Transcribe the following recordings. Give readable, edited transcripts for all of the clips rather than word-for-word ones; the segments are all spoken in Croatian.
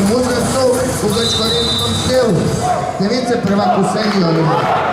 seniornom uzrastu u grčko-rimskom stilu. Te vice prvak u seniorima.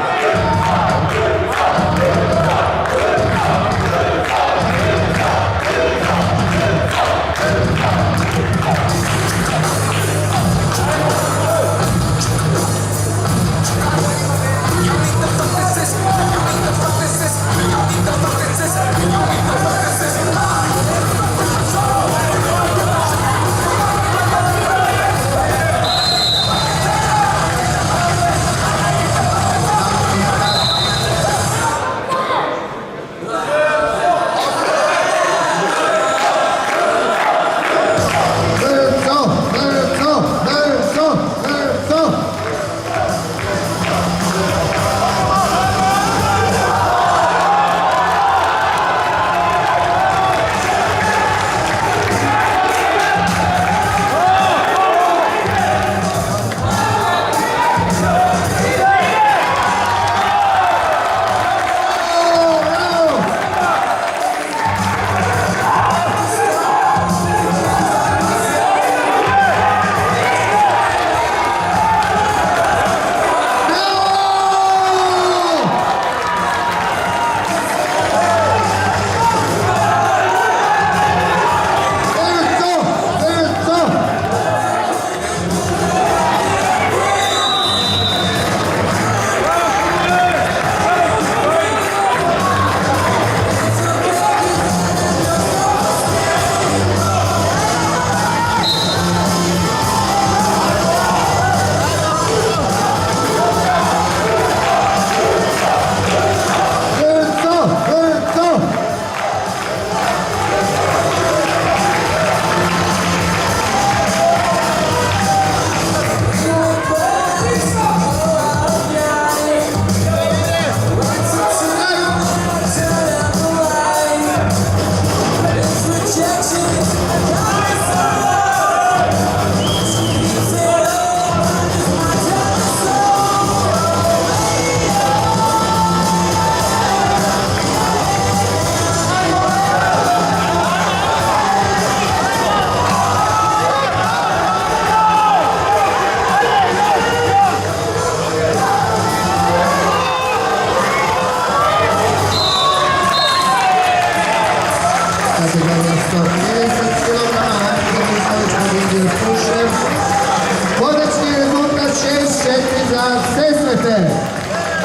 Konačni rezultat 6-4 za Sesvete,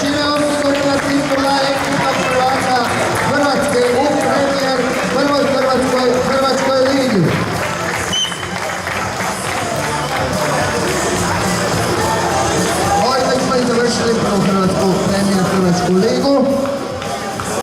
čime je osigurila titula ekipa prvaka Hrvatske u prvoj Hrvatskoj ligi. Ovdje smo i završili prvu Hrvatsku